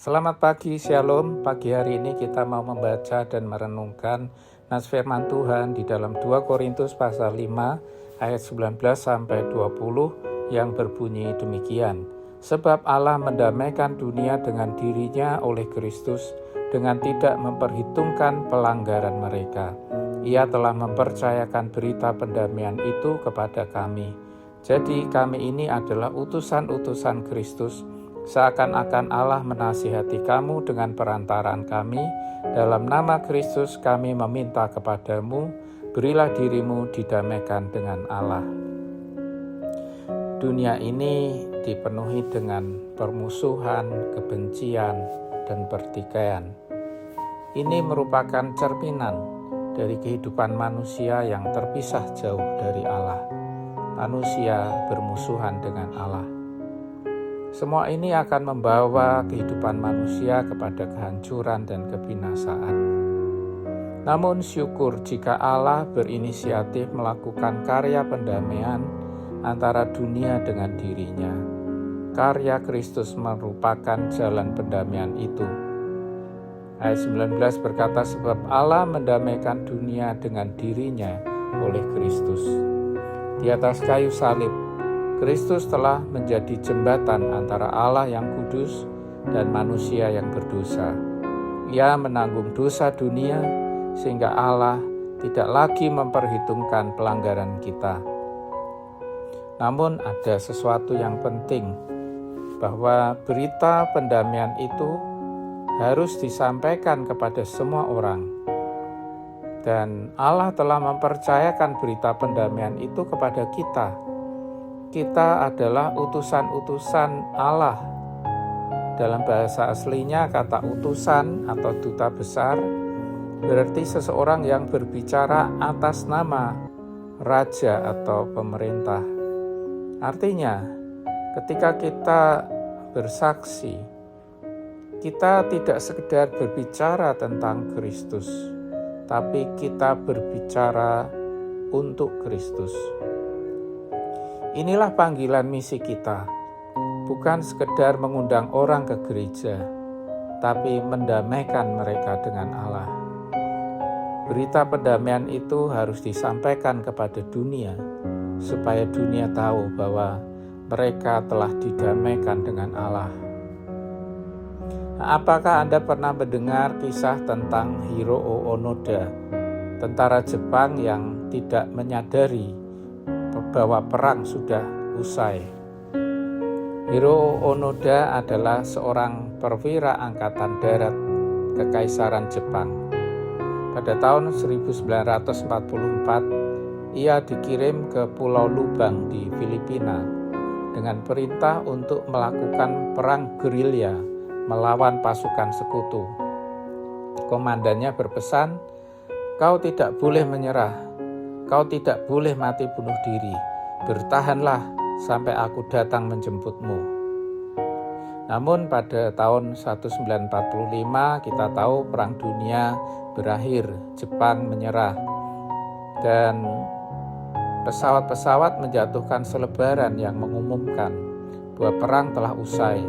Selamat pagi, Shalom. Pagi hari ini kita mau membaca dan merenungkan nas firman Tuhan di dalam 2 Korintus pasal 5 ayat 19 sampai 20 yang berbunyi demikian. Sebab Allah mendamaikan dunia dengan dirinya oleh Kristus dengan tidak memperhitungkan pelanggaran mereka. Ia telah mempercayakan berita pendamaian itu kepada kami. Jadi kami ini adalah utusan-utusan Kristus. Seakan-akan Allah menasihati kamu dengan perantaraan kami. Dalam nama Kristus kami meminta kepadamu, berilah dirimu didamaikan dengan Allah. Dunia ini dipenuhi dengan permusuhan, kebencian, dan pertikaian. Ini merupakan cerminan dari kehidupan manusia yang terpisah jauh dari Allah. Manusia bermusuhan dengan Allah. Semua ini akan membawa kehidupan manusia kepada kehancuran dan kebinasaan. Namun syukur jika Allah berinisiatif melakukan karya pendamaian antara dunia dengan dirinya. Karya Kristus merupakan jalan pendamaian itu. Ayat 19 berkata, sebab Allah mendamaikan dunia dengan dirinya oleh Kristus. Di atas kayu salib, Kristus telah menjadi jembatan antara Allah yang kudus dan manusia yang berdosa. Ia menanggung dosa dunia sehingga Allah tidak lagi memperhitungkan pelanggaran kita. Namun ada sesuatu yang penting, bahwa berita pendamaian itu harus disampaikan kepada semua orang. Dan Allah telah mempercayakan berita pendamaian itu kepada kita. Kita adalah utusan-utusan Allah. Dalam bahasa aslinya kata utusan atau duta besar berarti seseorang yang berbicara atas nama raja atau pemerintah. Artinya, ketika kita bersaksi, kita tidak sekedar berbicara tentang Kristus, tapi kita berbicara untuk Kristus. Inilah panggilan misi kita, bukan sekedar mengundang orang ke gereja, tapi mendamaikan mereka dengan Allah. Berita pendamaian itu harus disampaikan kepada dunia, supaya dunia tahu bahwa mereka telah didamaikan dengan Allah. Nah, apakah Anda pernah mendengar kisah tentang Hiroo Onoda, tentara Jepang yang tidak menyadari bahwa perang sudah usai? Hiroo Onoda adalah seorang perwira angkatan darat Kekaisaran Jepang. Pada tahun 1944, ia dikirim ke Pulau Lubang di Filipina dengan perintah untuk melakukan perang gerilya melawan pasukan sekutu. Komandannya berpesan, "Kau tidak boleh menyerah. Kau tidak boleh mati bunuh diri. Bertahanlah sampai aku datang menjemputmu." Namun pada tahun 1945 kita tahu perang dunia berakhir, Jepang menyerah. Dan pesawat-pesawat menjatuhkan selebaran yang mengumumkan bahwa perang telah usai.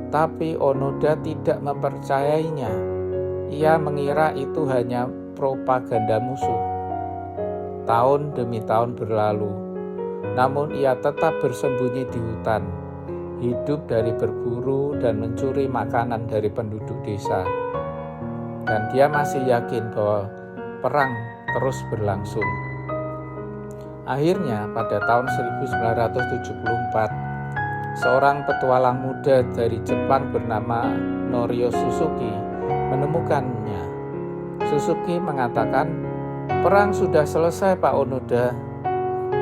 Tapi Onoda tidak mempercayainya. Ia mengira itu hanya propaganda musuh. Tahun demi tahun berlalu, namun ia tetap bersembunyi di hutan, hidup dari berburu dan mencuri makanan dari penduduk desa. Dan dia masih yakin bahwa perang terus berlangsung. Akhirnya pada tahun 1974, seorang petualang muda dari Jepang bernama Norio Suzuki menemukannya. Suzuki mengatakan, "Perang sudah selesai, Pak Onoda."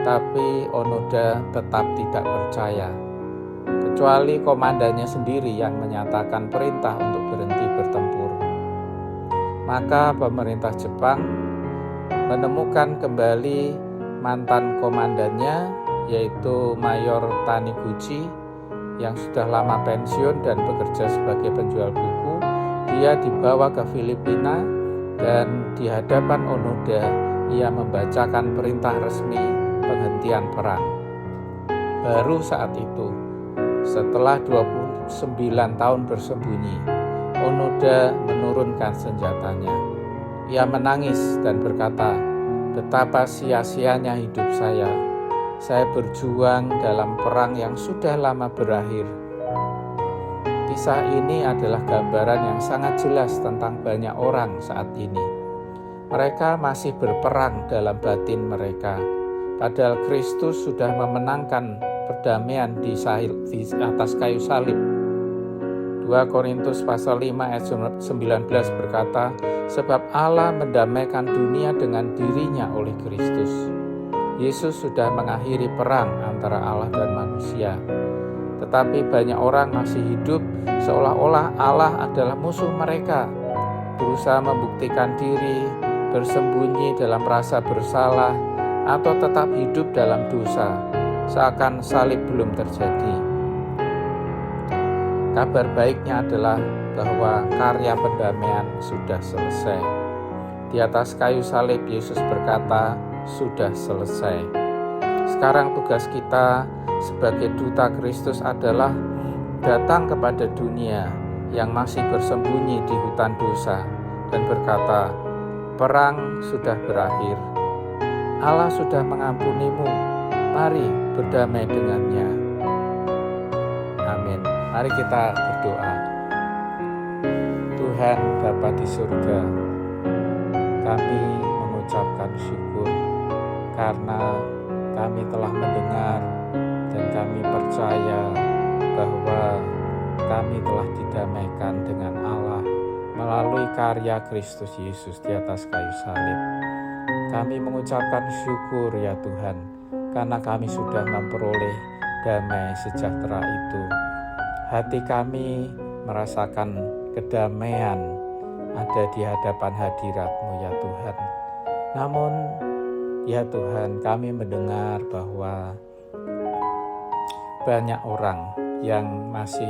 Tapi Onoda tetap tidak percaya, kecuali komandannya sendiri yang menyatakan perintah untuk berhenti bertempur. Maka pemerintah Jepang menemukan kembali mantan komandannya, yaitu Mayor Taniguchi, yang sudah lama pensiun dan bekerja sebagai penjual buku. Dia dibawa ke Filipina dan di hadapan Onoda ia membacakan perintah resmi penghentian perang. Baru saat itu Setelah 29 tahun bersembunyi, Onoda menurunkan senjatanya. Ia menangis dan berkata, "Betapa sia-sianya hidup saya. Saya berjuang dalam perang yang sudah lama berakhir." Kisah ini adalah gambaran yang sangat jelas tentang banyak orang saat ini. Mereka masih berperang dalam batin mereka, padahal Kristus sudah memenangkan perdamaian di atas kayu salib. 2 Korintus pasal 5 ayat 19 berkata, "Sebab Allah mendamaikan dunia dengan dirinya oleh Kristus." Yesus sudah mengakhiri perang antara Allah dan manusia. Tetapi banyak orang masih hidup seolah-olah Allah adalah musuh mereka, berusaha membuktikan diri, bersembunyi dalam rasa bersalah, atau tetap hidup dalam dosa, seakan salib belum terjadi. Kabar baiknya adalah bahwa karya pendamaian sudah selesai. Di atas kayu salib Yesus berkata, "Sudah selesai." Sekarang tugas kita sebagai duta Kristus adalah datang kepada dunia yang masih bersembunyi di hutan dosa dan berkata, "Perang sudah berakhir. Allah sudah mengampunimu. Mari berdamai dengannya." Amin. Mari kita berdoa. Tuhan Bapa di surga, kami mengucapkan syukur karena kami telah mendengar dan kami percaya bahwa kami telah didamaikan dengan Allah melalui karya Kristus Yesus di atas kayu salib. Kami mengucapkan syukur ya Tuhan, karena kami sudah memperoleh damai sejahtera itu. Hati kami merasakan kedamaian ada di hadapan hadirat-Mu ya Tuhan. Namun ya Tuhan, kami mendengar bahwa banyak orang yang masih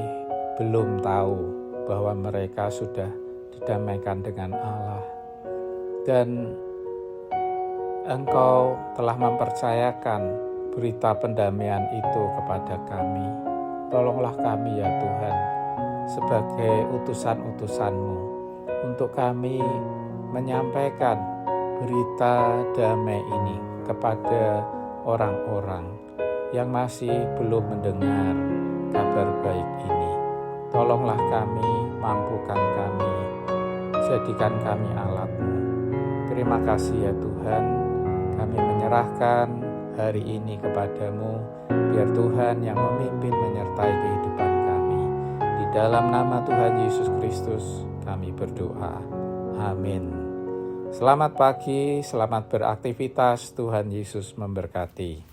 belum tahu bahwa mereka sudah didamaikan dengan Allah. Dan Engkau telah mempercayakan berita pendamaian itu kepada kami. Tolonglah kami ya Tuhan, sebagai utusan-utusan-Mu, untuk kami menyampaikan berita damai ini kepada orang-orang yang masih belum mendengar kabar baik ini. Tolonglah kami, mampukan kami, jadikan kami alat-Mu. Terima kasih ya Tuhan, kami menyerahkan hari ini kepadamu, biar Tuhan yang memimpin menyertai kehidupan kami. Di dalam nama Tuhan Yesus Kristus kami berdoa. Amin. Selamat pagi, selamat beraktivitas, Tuhan Yesus memberkati.